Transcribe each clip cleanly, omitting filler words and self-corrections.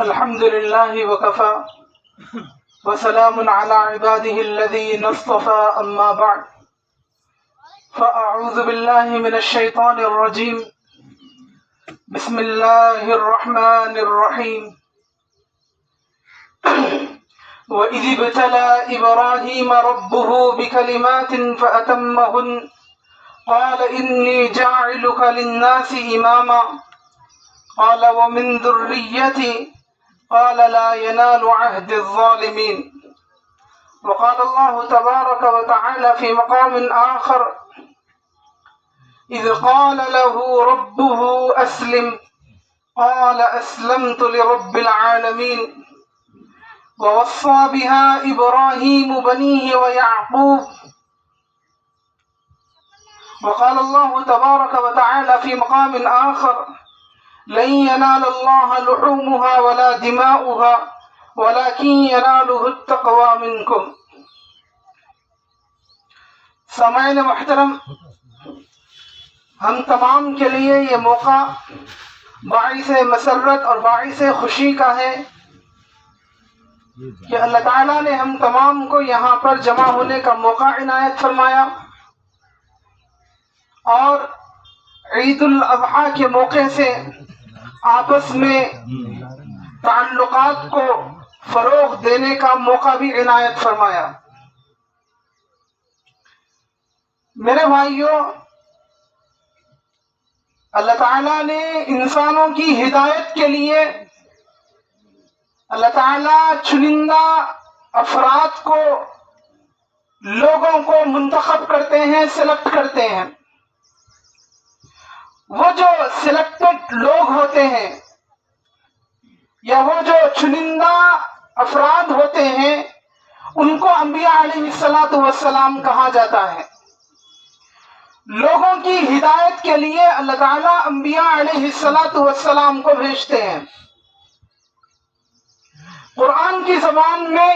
الحمد لله وكفى وسلام على عباده الذين اصطفى أما بعد فأعوذ بالله من الشيطان الرجيم بسم الله الرحمن الرحيم وإذ ابتلى إبراهيم ربه بكلمات فأتمهن قال إني جاعلك للناس إماما قال ومن ذريتي قال لا ينال عهد الظالمين وقال الله تبارك وتعالى في مقام آخر إذ قال له ربه أسلم قال أسلمت لرب العالمين ووصى بها إبراهيم بنيه ويعقوب وقال الله تبارك وتعالى في مقام آخر لن ينال الله لحومها ولا دماؤها ولكن يناله التقوى منكم. سامعین محترم، ہم تمام کے لیے یہ موقع باعث مسرت اور باعث خوشی کا ہے کہ اللہ تعالیٰ نے ہم تمام کو یہاں پر جمع ہونے کا موقع عنایت فرمایا اور عید الاضحیٰ کے موقع سے آپس میں تعلقات کو فروغ دینے کا موقع بھی عنایت فرمایا. میرے بھائیوں، اللہ تعالیٰ نے انسانوں کی ہدایت کے لیے اللہ تعالیٰ چنندہ افراد کو، لوگوں کو منتخب کرتے ہیں، سلیکٹ کرتے ہیں. وہ جو سلیکٹڈ لوگ ہوتے ہیں یا وہ جو چنندہ افراد ہوتے ہیں ان کو انبیاء علیہ السلام کہا جاتا ہے. لوگوں کی ہدایت کے لیے اللہ تعالیٰ انبیاء علیہ السلام کو بھیجتے ہیں. قرآن کی زبان میں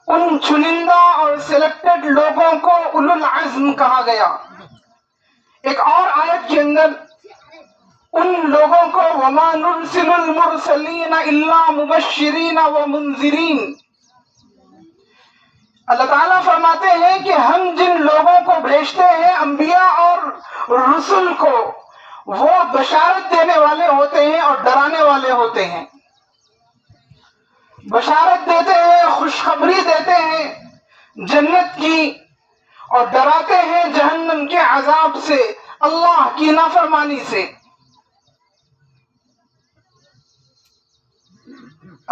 ان چنندہ اور سلیکٹڈ لوگوں کو اولو العزم کہا گیا. ایک اور آیت کے اندر ان لوگوں کو وَمَا نُرْسِلُ الْمُرْسَلِينَ إِلَّا مُبَشِّرِينَ وَمُنذِرِينَ، اللہ تعالیٰ فرماتے ہیں کہ ہم جن لوگوں کو بھیجتے ہیں انبیاء اور رسل کو، وہ بشارت دینے والے ہوتے ہیں اور ڈرانے والے ہوتے ہیں. بشارت دیتے ہیں، خوشخبری دیتے ہیں جنت کی، اور ڈراتے ہیں جہنم کے عذاب سے، اللہ کی نافرمانی سے.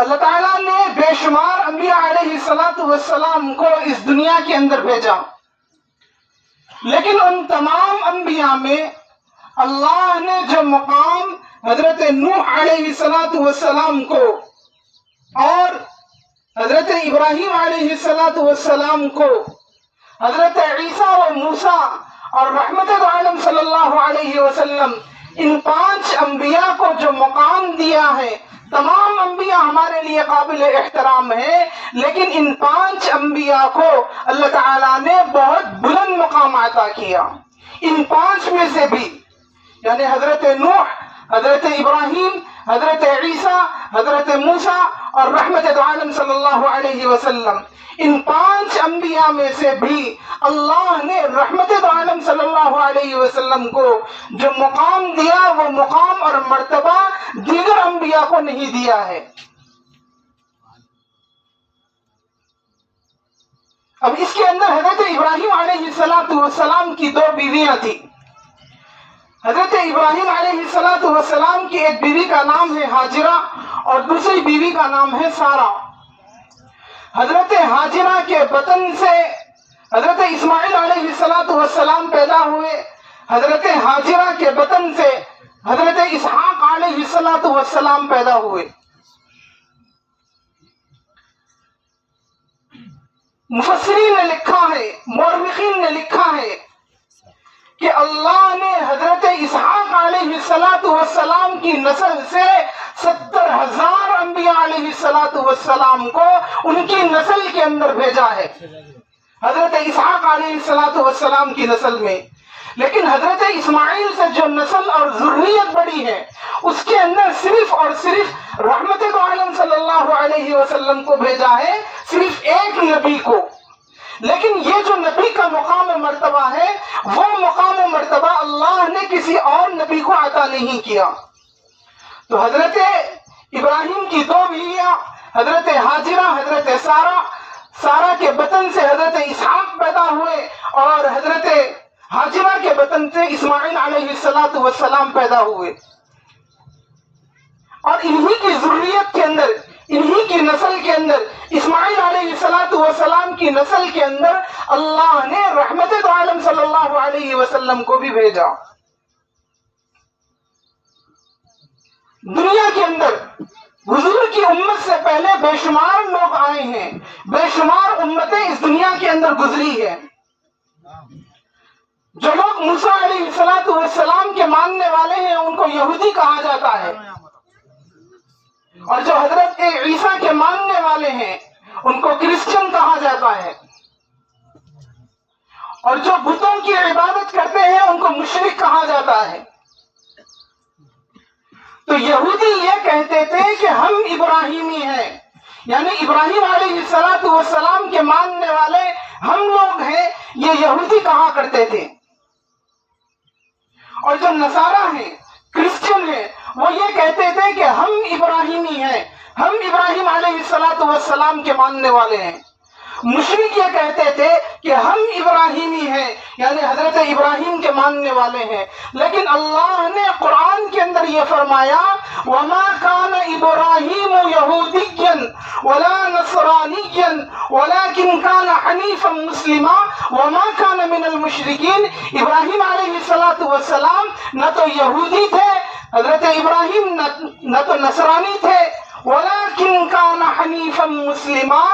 اللہ تعالیٰ نے بے شمار انبیاء علیہ السلام کو اس دنیا کے اندر بھیجا، لیکن ان تمام انبیاء میں اللہ نے جو مقام حضرت نوح علیہ السلام کو اور حضرت ابراہیم علیہ السلام کو، حضرت عیسیٰ و موسیٰ اور رحمت عالم صلی اللہ علیہ وسلم، ان 5 انبیاء کو جو مقام دیا ہے، تمام انبیاء ہمارے لیے قابل احترام ہیں، لیکن ان 5 انبیاء کو اللہ تعالیٰ نے بہت بلند مقام عطا کیا. ان 5 میں سے بھی، یعنی حضرت نوح، حضرت ابراہیم، حضرت عیسیٰ، حضرت موسیٰ اور رحمت عالم صلی اللہ علیہ وسلم، ان 5 انبیاء میں سے بھی اللہ نے رحمت عالم صلی اللہ علیہ وسلم کو جو مقام دیا، وہ مقام اور مرتبہ دیگر انبیاء کو نہیں دیا ہے. اب اس کے اندر حضرت ابراہیم علیہ السلام کی 2 بیویاں تھیں. حضرت ابراہیم علیہ السلام کی ایک بیوی کا نام ہے ہاجرہ اور دوسری بیوی کا نام ہے سارہ. حضرت ہاجرہ کے بطن سے حضرت اسماعیل علیہ السلام پیدا ہوئے. حضرت ہاجرہ کے بطن سے حضرت اسحاق علیہ السلام پیدا ہوئے. مفسرین نے لکھا ہے، مورخین نے لکھا ہے کہ اللہ نے حضرت اسحاق علیہ السلام کی نسل سے 70,000 انبیاء علیہ السلام کو ان کی نسل کے اندر بھیجا ہے، حضرت اسحاق علیہ السلام کی نسل میں. لیکن حضرت اسماعیل سے جو نسل اور ذریت بڑی ہے اس کے اندر صرف اور صرف رحمت دو عالم صلی اللہ علیہ وسلم کو بھیجا ہے، صرف ایک نبی کو. لیکن یہ جو نبی کا مقام و مرتبہ ہے وہ مقام و مرتبہ اللہ نے کسی اور نبی کو عطا نہیں کیا. تو حضرت ابراہیم کی دو بیویاں حضرت ہاجرہ، حضرت سارا کے بطن سے حضرت اسحاق پیدا ہوئے اور حضرت ہاجرہ کے بطن سے اسماعیل علیہ السلام پیدا ہوئے. اور انہی کی ذریت کے اندر، انہی کی نسل کے اندر، اسماعیل علیہ السلام کی نسل کے اندر اللہ نے رحمت دو عالم صلی اللہ علیہ وسلم کو بھی بھیجا. دنیا کے اندر حضور کی امت سے پہلے بے شمار لوگ آئے ہیں، بے شمار امتیں اس دنیا کے اندر گزری ہے. جو لوگ موسیٰ علیہ السلام کے ماننے والے ہیں ان کو یہودی کہا جاتا ہے، اور جو حضرت عیسیٰ کے ماننے والے ہیں ان کو کرسچن کہا جاتا ہے، اور جو بتوں کی عبادت کرتے ہیں ان کو مشرک کہا جاتا ہے. تو یہودی یہ کہتے تھے کہ ہم ابراہیمی ہیں، یعنی ابراہیم علیہ السلام کے ماننے والے ہم لوگ ہیں، یہ یہودی کہا کرتے تھے. اور جو نصارہ ہیں، کرسچن ہیں، وہ یہ کہتے تھے کہ ہم ابراہیمی ہیں، ہم ابراہیم علیہ السلام کے ماننے والے ہیں. مشرک یہ کہتے تھے کہ ہم ابراہیمی ہیں، یعنی حضرت ابراہیم کے ماننے والے ہیں. لیکن اللہ نے قرآن کے اندر یہ فرمایا وَمَا كَانَ إِبْرَاهِيمُ يَهُودِيًّا وَلَا نَصْرَانِيًّا وَلَكِنْ كَانَ حَنِيفًا مُسْلِمًا وَمَا كَانَ مِنَ الْمُشْرِكِينَ. ابراہیم علیہ السلام نہ تو یہودی تھے حضرت ابراہیم، نہ تو نصرانی تھے، وَلَكِنْ كَانَ حَنِيفًا مُسْلِمًا.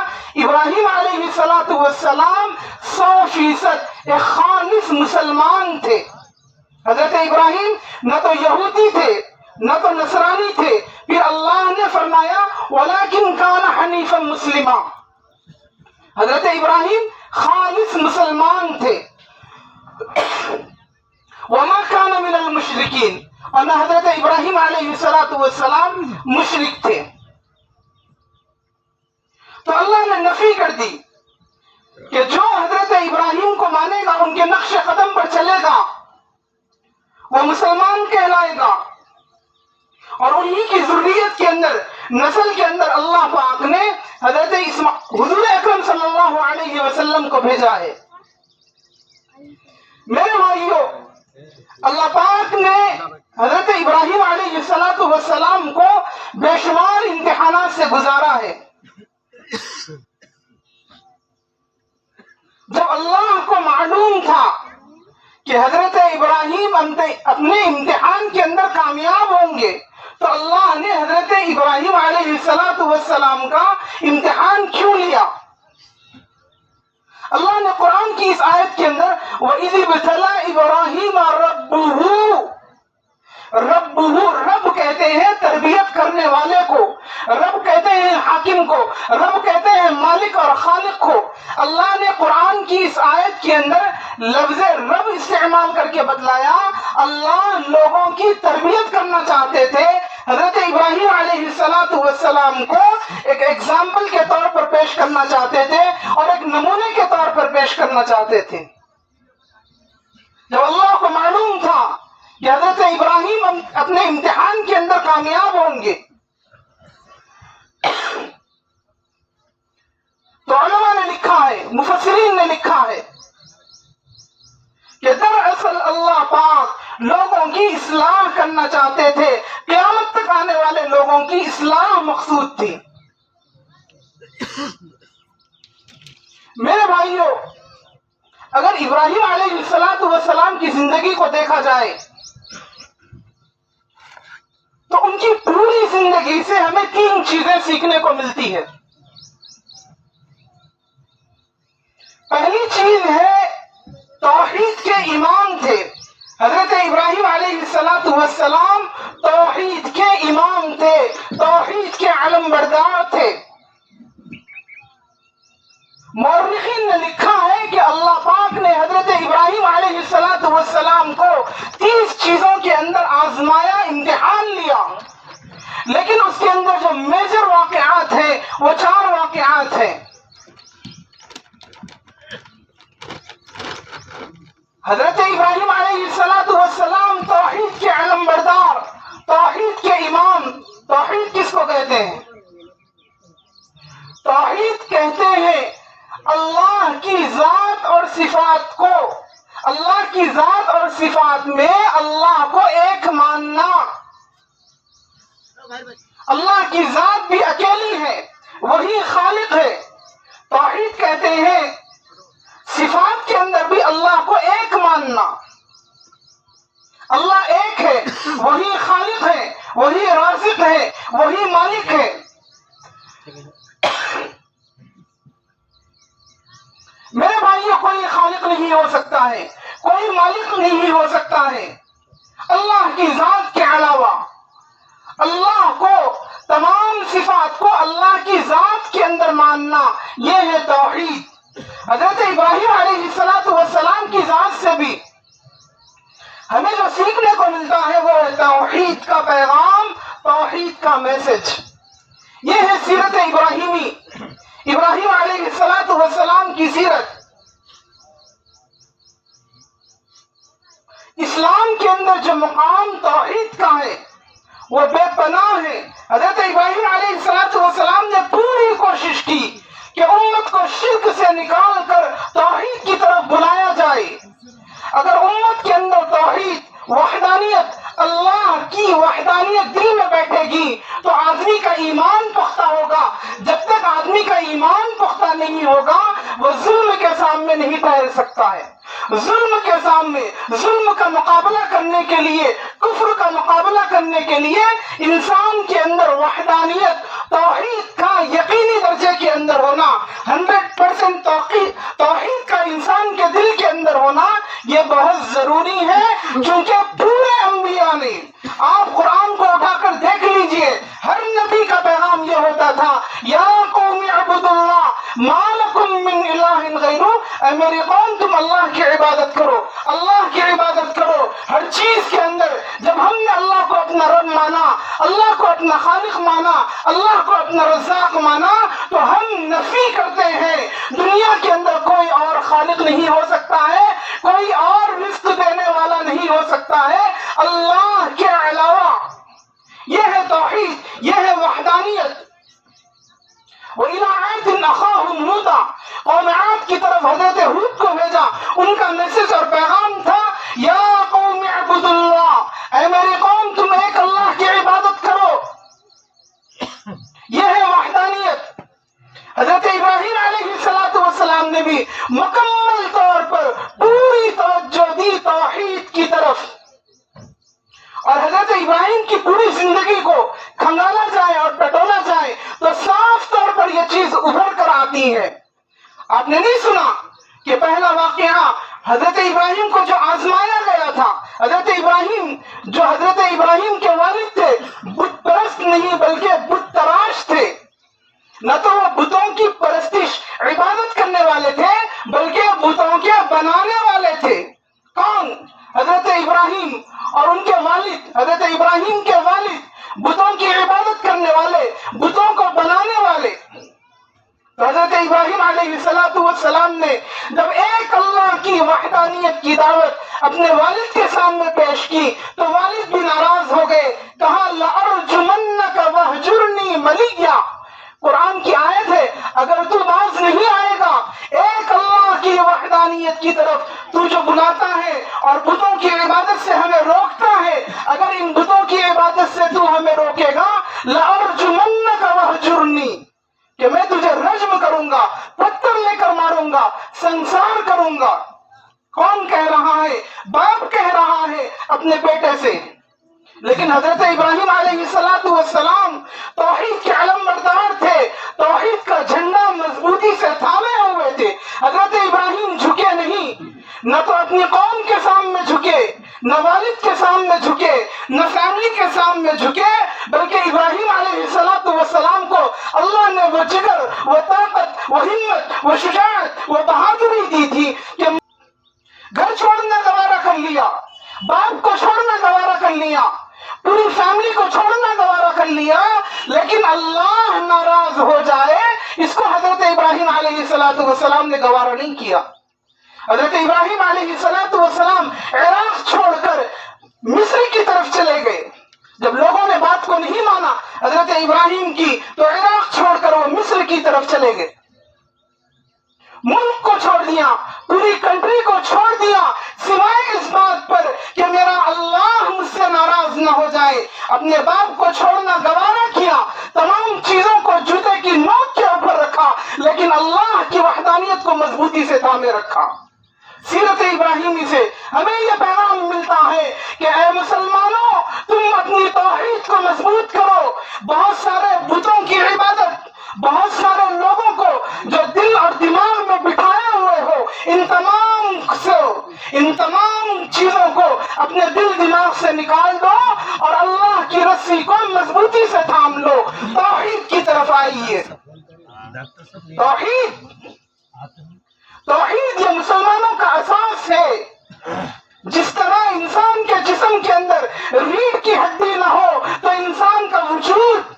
ابراہیم علیہ السلام 100% ایک خالص مسلمان تھے. حضرت ابراہیم نہ تو یہودی تھے نہ تو نصرانی تھے. پھر اللہ نے فرمایا وَلَكِنْ كَانَ حَنِيفًا مُسْلِمًا. حضرت ابراہیم خالص مسلمان تھے. وَمَا كَانَ مِنَ الْمُشْرِكِينَ. اور نہ حضرت ابراہیم علیہ السلام مشرک تھے. تو اللہ نے نفی کر دی کہ جو حضرت ابراہیم کو مانے گا، ان کے نقش قدم پر چلے گا، وہ مسلمان کہلائے گا. اور انہی کی ذریت کے اندر، نسل کے اندر اللہ پاک نے حضرت حضور اکرم صلی اللہ علیہ وسلم کو بھیجا ہے. میرے بھائیو، اللہ پاک نے حضرت ابراہیم علیہ السلام کو بے شمار امتحانات سے گزارا ہے. جب اللہ کو معلوم تھا کہ حضرت ابراہیم اپنے امتحان کے اندر کامیاب ہوں گے تو اللہ نے حضرت ابراہیم علیہ السلام کا امتحان کیوں لیا؟ اللہ نے قرآن کی اس آیت کے اندر وَإِذِ ابْتَلَىٰ إِبْرَاهِيمَ رَبُّهُ، رب کہتے ہیں تربیت کرنے والے کو، رب کہتے ہیں حاکم کو، رب کہتے ہیں مالک اور خالق کو. اللہ نے قرآن کی اس آیت کے اندر لفظ رب استعمال کر کے بتلایا اللہ لوگوں کی تربیت کرنا چاہتے تھے. حضرت ابراہیم علیہ السلام کو ایک ایگزامپل کے طور پر پیش کرنا چاہتے تھے اور ایک نمونے کے طور پر پیش کرنا چاہتے تھے. جب اللہ کو معلوم تھا کہ حضرت ابراہیم اپنے امتحان کے اندر کامیاب ہوں گے تو علماء نے لکھا ہے، مفسرین نے لکھا ہے کہ دراصل اللہ پاک لوگوں کی اصلاح کرنا چاہتے تھے. قیامت تک آنے والے لوگوں کی اصلاح مقصود تھی. میرے بھائیوں، اگر ابراہیم علیہ السلام کی زندگی کو دیکھا جائے تو ان کی پوری زندگی سے ہمیں 3 چیزیں سیکھنے کو ملتی ہے. پہلی چیز ہے توحید کے امام تھے. حضرت ابراہیم علیہ السلام توحید کے امام تھے، توحید کے علم بردار تھے. مورخین نے لکھا ہے کہ اللہ پاک نے حضرت ابراہیم علیہ السلام کو 30 چیزوں کے اندر آزمایا، امتحان لیا، لیکن اس کے اندر جو میجر واقعات ہیں وہ 4 واقعات ہیں۔ حضرت ابراہیم علیہ السلام توحید کے علم بردار، توحید کے امام۔ توحید کس کو کہتے ہیں؟ توحید کہتے ہیں اللہ کی ذات اور صفات کو، اللہ کی ذات اور صفات میں اللہ کو ایک ماننا۔ اللہ کی ذات بھی اکیلی ہے، وہی خالق ہے۔ توحید کہتے ہیں صفات کے اندر بھی اللہ کو ایک ماننا۔ اللہ ایک ہے، وہی خالق ہے، وہی رازق ہے، وہی مالک ہے۔ میرے بھائیوں، کوئی خالق نہیں ہو سکتا ہے، کوئی مالک نہیں ہو سکتا ہے اللہ کی ذات کے علاوہ۔ اللہ کو، تمام صفات کو اللہ کی ذات کے اندر ماننا، یہ ہے توحید۔ حضرت ابراہیم علیہ السلام کی ذات سے بھی ہمیں جو سیکھنے کو ملتا ہے وہ ہے توحید کا پیغام، توحید کا میسج۔ یہ ہے سیرت ابراہیمی، ابراہیم علیہ السلام کی سیرت۔ اسلام کے اندر جو مقام توحید کا ہے وہ بے پناہ ہے۔ حضرت ابراہیم علیہ السلام نے پوری کوشش کی کہ امت کو شرک سے نکال کر توحید کی طرف بلایا جائے۔ اگر امت کے اندر توحید، وحدانیت، اللہ کی وحدانیت دل میں بیٹھے گی تو آدمی کا ایمان پختہ ہوگا۔ جب تک آدمی کا ایمان پختہ نہیں ہوگا وہ ظلم کے سامنے نہیں ٹھہر سکتا ہے۔ ظلم کے سامنے، ظلم کا مقابلہ کرنے کے لیے، کفر کا مقابلہ کرنے کے لیے انسان کے اندر وحدانیت، توحید کا یقینی درجے کے اندر ہونا، 100% توحید کا انسان کے دل کے اندر ہونا یہ بہت ضروری ہے۔ کیونکہ پورے انبیاء نے، آپ قرآن کو اٹھا کر دیکھ لیجئے، ہر نبی کا پیغام یہ ہوتا تھا، یا قوم اعبدوا اللہ ما لکم من الہ غیرہ، اے میری قوم تم اللہ کی عبادت کرو، اللہ کی عبادت کرو۔ ہر چیز کے اندر جب ہم نے اللہ کو اپنا رب مانا، اللہ کو اپنا خالق مانا، اللہ کو اپنا رزاق مانا، تو ہم نفی کرتے ہیں دنیا کے اندر کوئی اور خالق نہیں ہو سکتا ہے، کوئی اور رزق دینے والا نہیں ہو سکتا ہے اللہ کے علاوہ۔ یہ ہے توحید، یہ ہے وحدانیت۔ وَإِلَىٰ عَادٍ أَخَاهُمْ هُودًا، قوم عاد کی طرف حضرت ہود کو بھیجا، ان کا میسج اور پیغام تھا، یا قوم اعبدوا اللہ، اے میری قوم تم ایک اللہ کی عبادت کرو۔ یہ ہے وحدانیت۔ حضرت ابراہیم علیہ السلام نے بھی مکمل طور پر پوری توجہ دی توحید کی طرف۔ اور حضرت ابراہیم کی پوری زندگی کو کھنگالا جائے اور ٹٹولا جائے تو صاف طور پر یہ چیز ابھر کر آتی ہے۔ آپ نے نہیں سنا کہ پہلا واقعہ حضرت ابراہیم کو جو آزمایا گیا تھا، حضرت ابراہیم جو حضرت ابراہیم کے والد تھے بت پرست نہیں بلکہ بت تراش تھے، نہ تو وہ بتوں کی پرستش عبادت کرنے والے تھے بلکہ بتوں کے بنانے والے تھے۔ کون؟ حضرت ابراہیم اور ان کے والد، حضرت ابراہیم کے والد بتوں کی عبادت کرنے والے، بتوں کو بنانے والے۔ تو حضرت ابراہیم علیہ السلام نے جب ایک اللہ کی وحدانیت کی دعوت اپنے والد کے سامنے پیش کی تو والد بھی ناراض ہو گئے، کہا لَأَرْجُمَنَّكَ وَاهْجُرْنِي مَلِيًّا۔ قرآن کی آیت ہے، اگر تو باز نہیں آئے گا ایک اللہ کی وحدانیت کی طرف، تو جو بلاتا ہے اور بتوں کی عبادت سے ہمیں روکتا ہے، اگر ان بتوں کی عبادت سے تو ہمیں روکے گا، لَأَرْجُمَنَّكَ وَاهْجُرْنِي، کہ میں تجھے رجم کروں گا، پتھر لے کر ماروں گا، سنسار کروں گا۔ کون کہہ رہا ہے؟ باپ کہہ رہا ہے اپنے بیٹے سے۔ لیکن حضرت ابراہیم علیہ السلام توحید کے علم بردار تھے، توحید کا جھنڈا مضبوطی سے تھامے ہوئے تھے۔ حضرت ابراہیم جھکے نہیں، نہ تو اپنی قوم کے سامنے جھکے، نہ والد کے سامنے جھکے، نہ فیملی کے سامنے جھکے، بلکہ ابراہیم علیہ السلام کو اللہ نے وہ جگر، وہ طاقت، وہ ہمت، وہ شجاعت، وہ بہادری دی تھی کہ گھر چھوڑنا گوارا کر لیا، باپ کو چھوڑنا گوارا کر لیا، پوری فیملی کو چھوڑنا گوارا کر لیا، لیکن اللہ ناراض ہو جائے اس کو حضرت ابراہیم علیہ السلام نے گوارا نہیں کیا۔ حضرت ابراہیم علیہ السلام عراق چھوڑ کر مصر کی طرف چلے گئے۔ جب لوگوں نے بات کو نہیں مانا حضرت ابراہیم کی تو عراق چھوڑ کر وہ مصر کی طرف چلے گئے، ملک کو چھوڑ دیا، پوری کنٹری کو چھوڑ دیا، سوائے اس بات پر کہ میرا اللہ مجھ سے ناراض نہ ہو جائے۔ اپنے باپ کو چھوڑنا گوارا کیا، تمام چیزوں کو جوتے کی نوک کے اوپر رکھا، لیکن اللہ کی وحدانیت کو مضبوطی سے تھامے رکھا۔ سیرت ابراہیمی سے ہمیں یہ پیغام ملتا ہے کہ اے مسلمانوں، تم اپنی توحید کو مضبوط کرو۔ بہت سارے بتوں کی عبادت، بہت سارے لوگوں کو جو دل اور دماغ میں بٹھائے ہوئے ہو، ان تمام چیزوں کو اپنے دل دماغ سے نکال دو اور اللہ کی رسی کو مضبوطی سے تھام لو۔ توحید کی طرف آئیے۔ توحید یہ مسلمانوں کا اساس ہے۔ جس طرح انسان کے جسم کے اندر ریڑھ کی ہڈی نہ ہو تو انسان کا وجود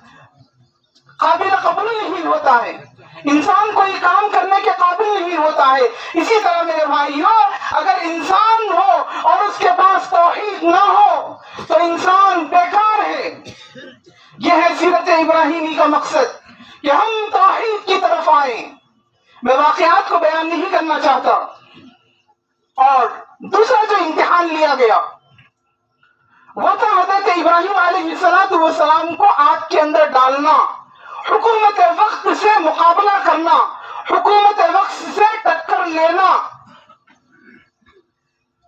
قابل قبول نہیں ہوتا ہے، انسان کوئی کام کرنے کے قابل نہیں ہوتا ہے۔ اسی طرح میرے بھائیوں، اگر انسان ہو اور اس کے پاس توحید نہ ہو تو انسان بیکار ہے۔ یہ ہے سیرت ابراہیمی کا مقصد کہ ہم توحید کی طرف آئیں۔ میں واقعات کو بیان نہیں کرنا چاہتا۔ اور دوسرا جو امتحان لیا گیا وہ تھا حضرت ابراہیم علیہ السلام کو آگ کے اندر ڈالنا، حکومت وقت سے مقابلہ کرنا، حکومت وقت سے ٹکر لینا۔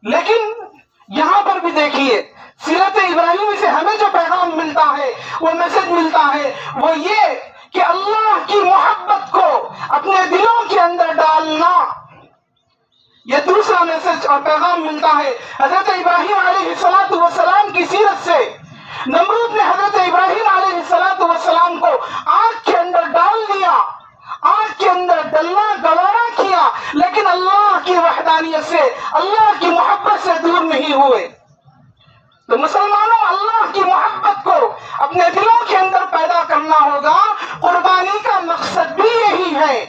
لیکن یہاں پر بھی دیکھیے، سیرت ابراہیمی سے ہمیں جو پیغام ملتا ہے، وہ میسج ملتا ہے، وہ یہ کہ اللہ کی محبت کو اپنے دلوں کے اندر ڈالنا۔ یہ دوسرا میسج اور پیغام ملتا ہے حضرت ابراہیم علیہ السلام کی سیرت سے۔ نمرود نے حضرت ابراہیم علیہ السلام کو آگ کے اندر ڈال دیا، آگ کے اندر ڈلنا گوارا کیا، لیکن اللہ کی وحدانیت سے، اللہ کی محبت سے دور نہیں ہوئے۔ تو مسلمانوں، اللہ کی محبت کو اپنے دلوں کے اندر پیدا کرنا ہوگا۔ قربانی کا مقصد بھی یہی ہے،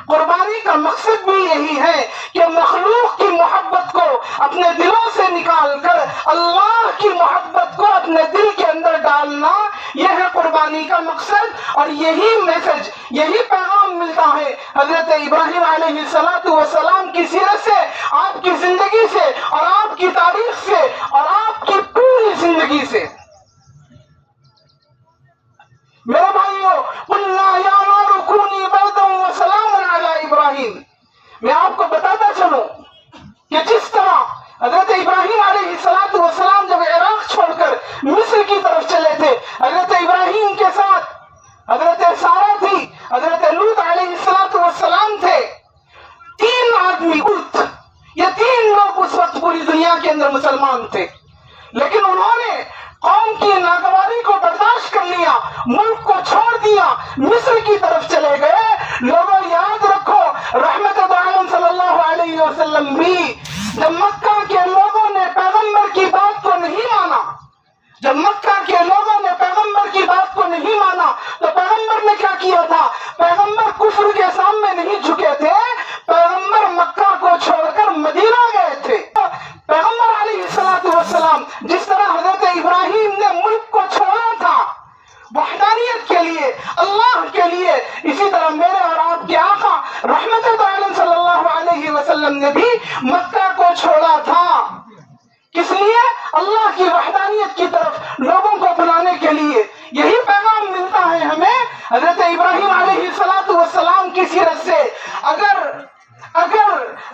قربانی کا مقصد بھی یہی ہے کہ مخلوق کی محبت کو اپنے دلوں سے نکال کر اللہ کی محبت کو اپنے دل کے اندر ڈالنا، یہ ہے قربانی کا مقصد۔ اور یہی میسج، یہی پیغام ملتا ہے حضرت ابراہیم علیہ السلام کی سیرت سے، آپ کی زندگی سے اور آپ کی تاریخ سے اور آپ کی پوری زندگی سے۔ میرے بھائیو، قُلْنَا يَا نَارُ كُونِي بَرْدًا وَسَلَامًا عَلَىٰ إِبْرَاهِيمَ۔ میں آپ کو بتاتا چلوں کہ جس طرح حضرت ابراہیم علیہ السلام جب عراق چھوڑ کر مصر کی طرف چلے تھے، حضرت ابراہیم کے ساتھ حضرت سارہ تھی، حضرت لوط علیہ السلام تھے، 3 آدمی، یہ 3 لوگ اس وقت پوری دنیا کے اندر مسلمان تھے، لیکن انہوں نے قوم کی ناگواری کو برداشت کر لیا، ملک کو چھوڑ دیا، مصر کی طرف چلے گئے۔ لوگوں یاد رکھو، رحمت عالم صلی اللہ علیہ وسلم بھی جب مکہ کے لوگوں نے پیغمبر کی بات کو نہیں مانا، جب مکہ کے لوگوں نے پیغمبر کی بات کو نہیں مانا تو پیغمبر نے کیا کیا تھا؟ پیغمبر کفر کے سامنے نہیں جھکے تھے، پیغمبر مکہ کو چھوڑ کر مدینہ گئے تھے۔ پیغمبر علیہ السلام جس طرح حضرت ابراہیم نے ملک کو چھوڑا تھا وحدانیت کے لیے، اللہ کے لیے، اسی طرح میرے اور آپ کے آقا رحمت عالم صلی اللہ علیہ وسلم نے بھی مکہ کو چھوڑا تھا۔ کس لیے؟ اللہ کی وحدانیت کی طرف لوگوں کو بلانے کے لیے۔ یہی پیغام ملتا ہے ہمیں حضرت ابراہیم علیہ السلام کی سیرت سے۔ اگر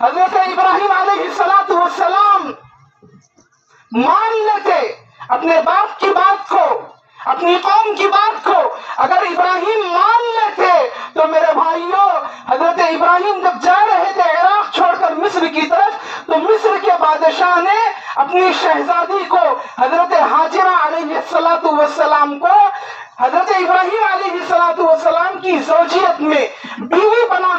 حضرت ابراہیم علیہ السلام مان لیتے اپنے باپ کی بات کو، اپنی قوم کی بات کو، اگر ابراہیم مان لیتے تو میرے بھائیوں، حضرت ابراہیم جب جا رہے تھے عراق چھوڑ کر مصر کی طرف، تو مصر کے بادشاہ نے اپنی شہزادی کو، حضرت ہاجرہ علیہ السلام کو، حضرت ابراہیم علیہ السلام کی زوجیت میں بیوی بنا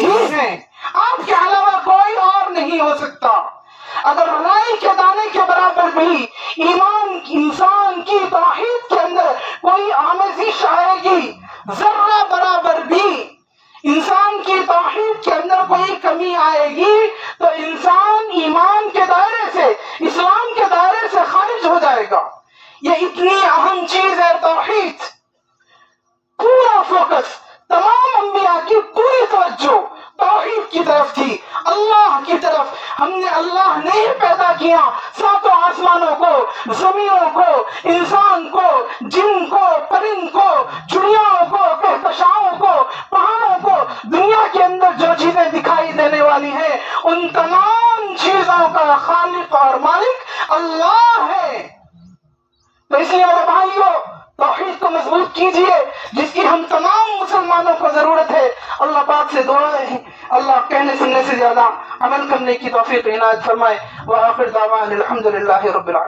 ہی ہیں، آپ کے علاوہ کوئی اور نہیں ہو سکتا۔ اگر رائی کے دانے کے برابر بھی ایمان انسان کی توحید کے اندر کوئی آمیزش آئے گی، ذرہ برابر بھی انسان کی توحید کے اندر کوئی کمی آئے گی، تو انسان ایمان کے دائرے سے، اسلام کے دائرے سے خارج ہو جائے گا۔ یہ اتنی اہم چیز ہے توحید۔ پورا فوکس، تمام انبیاء کی پوری توجہ توحید کی طرف تھی، اللہ کی طرف۔ ہم نے اللہ نہیں پیدا کیا ساتوں آسمانوں کو، زمینوں کو، انسان کو، جن کو، پرند کو، چڑیاؤں کو، کہکشاؤں کو، پہاڑوں کو، دنیا کے اندر جو چیزیں دکھائی دینے والی ہیں ان تمام چیزوں کا خالق اور مالک اللہ ہے۔ تو اس لیے میرے بھائیوں، توحید کو مضبوط کیجئے، جس کی ہم تمام مسلمانوں کو ضرورت ہے۔ اللہ پاک سے دعا ہے اللہ کہنے سننے سے زیادہ عمل کرنے کی توفیق عنایت فرمائے۔ وآخر دعوانا الحمدللہ رب العالمین۔